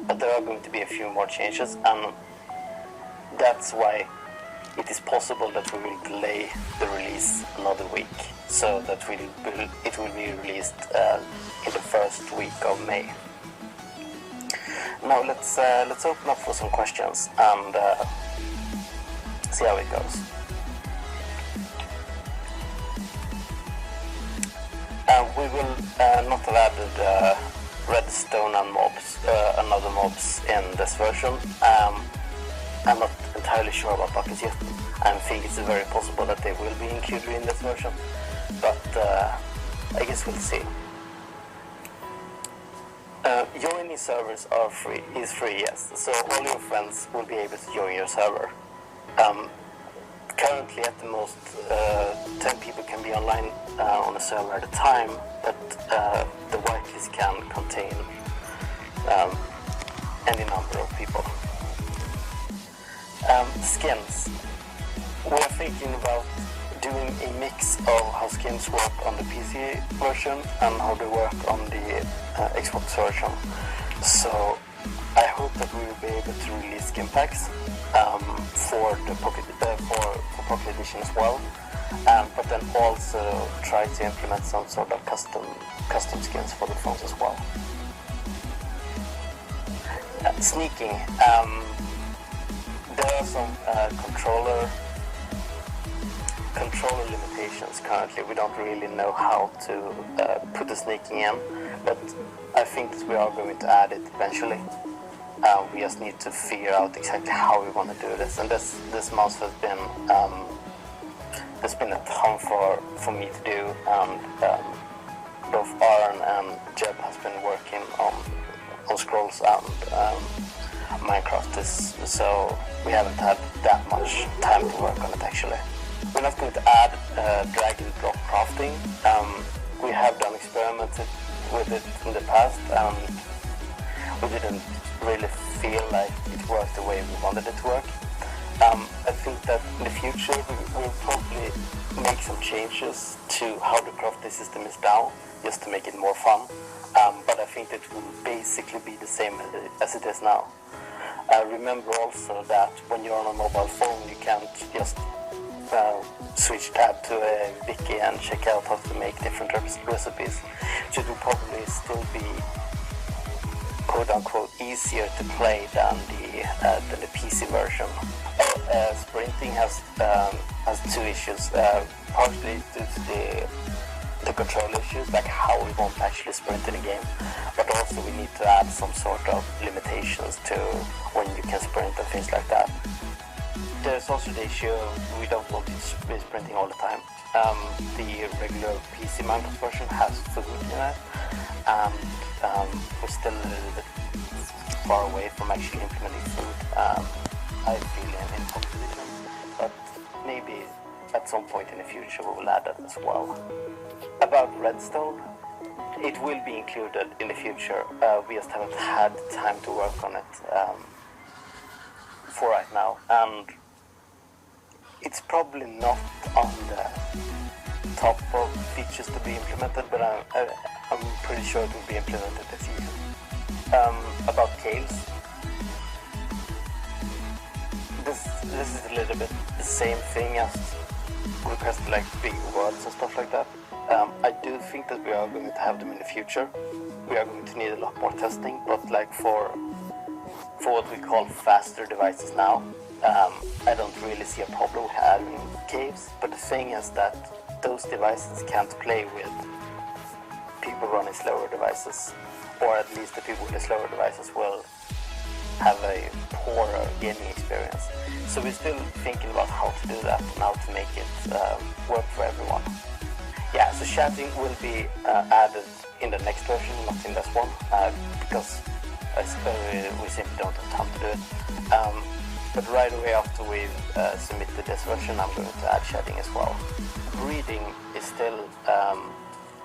but there are going to be a few more changes, and that's why it is possible that we will delay the release another week, so that it will be released in the first week of May. Now let's open up for some questions and see how it goes. We will not have added redstone and other mobs in this version. I'm not entirely sure about buckets yet. I think it's very possible that they will be included in this version, but I guess we'll see. Joining servers is free, yes. So all your friends will be able to join your server. Currently, at the most, 10 people can be online on a server at a time, but the whitelist can contain any number of people. Skins. We're thinking about doing a mix of how skins work on the PC version and how they work on the Xbox version. So I hope that we will be able to release skin packs for the Pocket Edition as well, but then also try to implement some sort of custom skins for the phones as well. Sneaking. There are some controller limitations currently. We don't really know how to put the sneaking in, but I think that we are going to add it eventually. We just need to figure out exactly how we want to do this, and this month has been there's been a ton for me to do, and both Aaron and Jeb has been working on Scrolls and Minecraft, so we haven't had that much time to work on it actually. We're not going to add drag and drop crafting. We have done experimented with it in the past, and we didn't really feel like it worked the way we wanted it to work. I think that in the future we will probably make some changes to how the crafting system is now, just to make it more fun. But I think it will basically be the same as it is now. Remember also that when you're on a mobile phone, you can't just switch tab to a wiki and check out how to make different recipes. So it will probably still be quote-unquote easier to play than the PC version. Sprinting has two issues, partly due to the control issues, like how we won't actually sprint in a game, but also we need to add some sort of limitations to when you can sprint and things like that. There's also the issue we don't want to be sprinting all the time. The regular PC Minecraft version has food in it, and we're still a little bit far away from actually implementing food. I feel in Pocket Edition, but maybe at some point in the future we will add that as well. About redstone, it will be included in the future. We just haven't had time to work on it for right now, and it's probably not on the top of features to be implemented, but I'm pretty sure it will be implemented this year. About caves, this is a little bit the same thing as request like big words and stuff like that. I do think that we are going to have them in the future. We are going to need a lot more testing, but like for what we call faster devices now, I don't really see a problem with adding caves. But the thing is that those devices can't play with people running slower devices, or at least the people with the slower devices will have a poorer gaming experience. So we're still thinking about how to do that and how to make it work for everyone. Yeah, so chatting will be added in the next version, not in this one, because we simply don't have time to do it. But right away after we've submitted this version, I'm going to add chatting as well. Breeding is still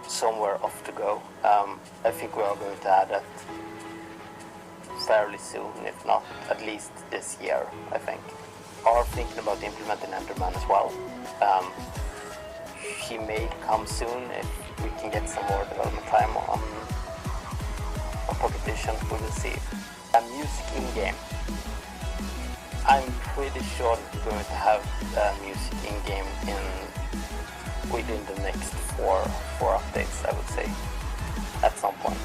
somewhere off to go. I think we are going to add that fairly soon, if not at least this year, I think. Are thinking about implementing Enderman as well. He may come soon if we can get some more development time on Pocket Edition. We will see. And music in game. I'm pretty sure that we're going to have music in game within the next four updates, I would say, at some point.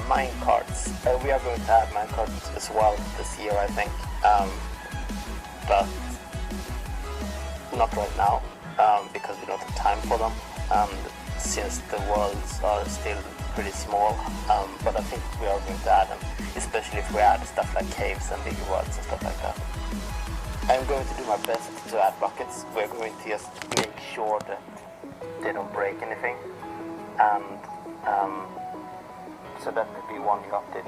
Minecarts. We are going to have minecarts as well this year, I think, but not right now, because we don't have time for them, and since the worlds are still pretty small, but I think we are going to add them, especially if we add stuff like caves and bigger worlds and stuff like that. I'm going to do my best to add buckets. We're going to just make sure that they don't break anything, and so that could be one new update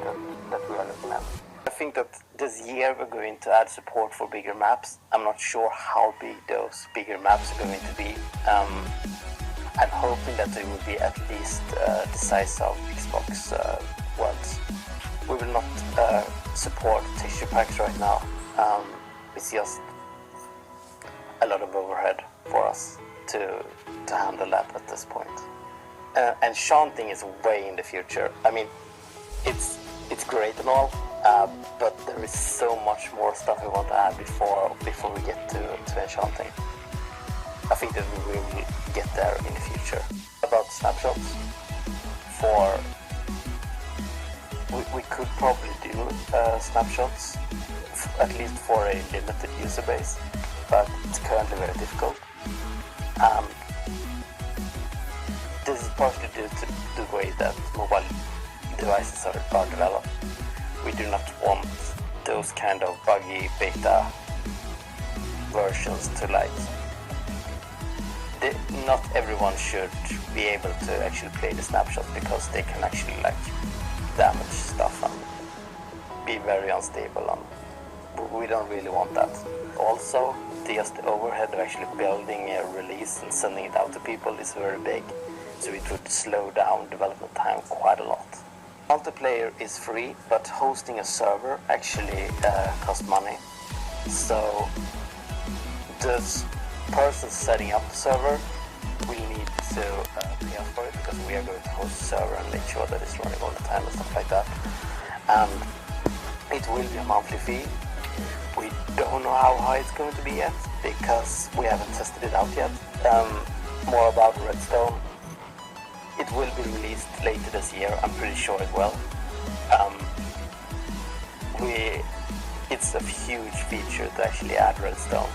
that we are looking at. I think that this year we're going to add support for bigger maps. I'm not sure how big those bigger maps are going to be. I'm hoping that they will be at least the size of Xbox worlds. We will not support texture packs right now. It's just a lot of overhead for us to handle that at this point. And chanting is way in the future. I mean, it's great and all, but there is so much more stuff we want to add before we get to enchanting. I think that we will get there in the future. About snapshots, we could probably do snapshots, at least for a limited user base, but it's currently very difficult. This is partially due to the way that mobile devices are developed. We do not want those kind of buggy beta versions to not everyone should be able to actually play the snapshot, because they can actually damage stuff and be very unstable, and we don't really want that. Also, the overhead of actually building a release and sending it out to people is very big, so it would slow down development time quite a lot. Multiplayer is free, but hosting a server actually costs money. So this person setting up the server will need to pay us for it, because we are going to host the server and make sure that it's running all the time and stuff like that. And it will be a monthly fee. We don't know how high it's going to be yet, because we haven't tested it out yet. More about Redstone. It will be released later this year, I'm pretty sure it will. It's a huge feature to actually add Redstone,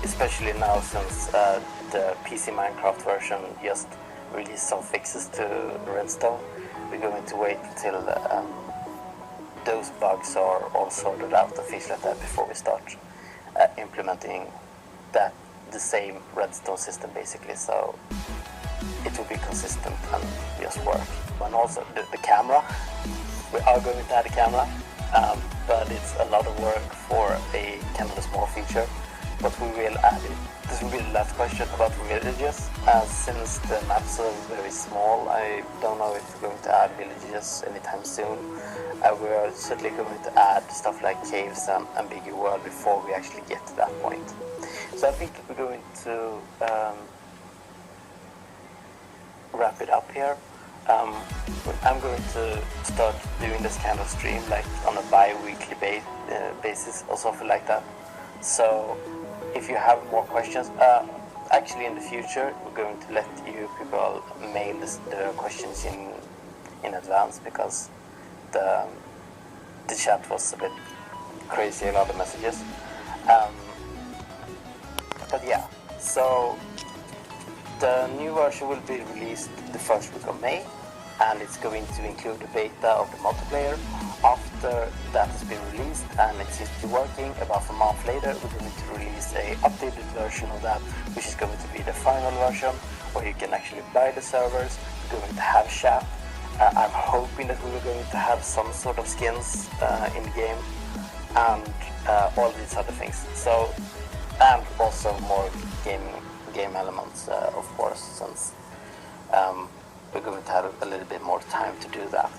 especially now since the PC Minecraft version just released some fixes to Redstone. We're going to wait until those bugs are all sorted out and things like that before we start implementing the same Redstone system basically, so it will be consistent and just work. And also the camera, we are going to add a camera, but it's a lot of work for a kind of a small feature, but we will add it. This will be the last question about villages. Since the maps are very small, I don't know if we're going to add villages anytime soon. We are certainly going to add stuff like caves and bigger world before we actually get to that point. So I think we're going to wrap it up here. I'm going to start doing this kind of stream on a bi-weekly basis or something like that. So if you have more questions, actually in the future we're going to let you people mail the questions in advance, because the chat was a bit crazy, a lot of messages. But yeah, so the new version will be released the first week of May, and it's going to include the beta of the multiplayer. After that has been released and it's still working, about a month later we're going to release a updated version of that, which is going to be the final version, where you can actually buy the servers. We're going to have chat. I'm hoping that we are going to have some sort of skins in the game, and all these other things. So, and also more game elements, of course, since we're going to have a little bit more time to do that.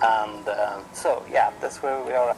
And so yeah, that's where we are.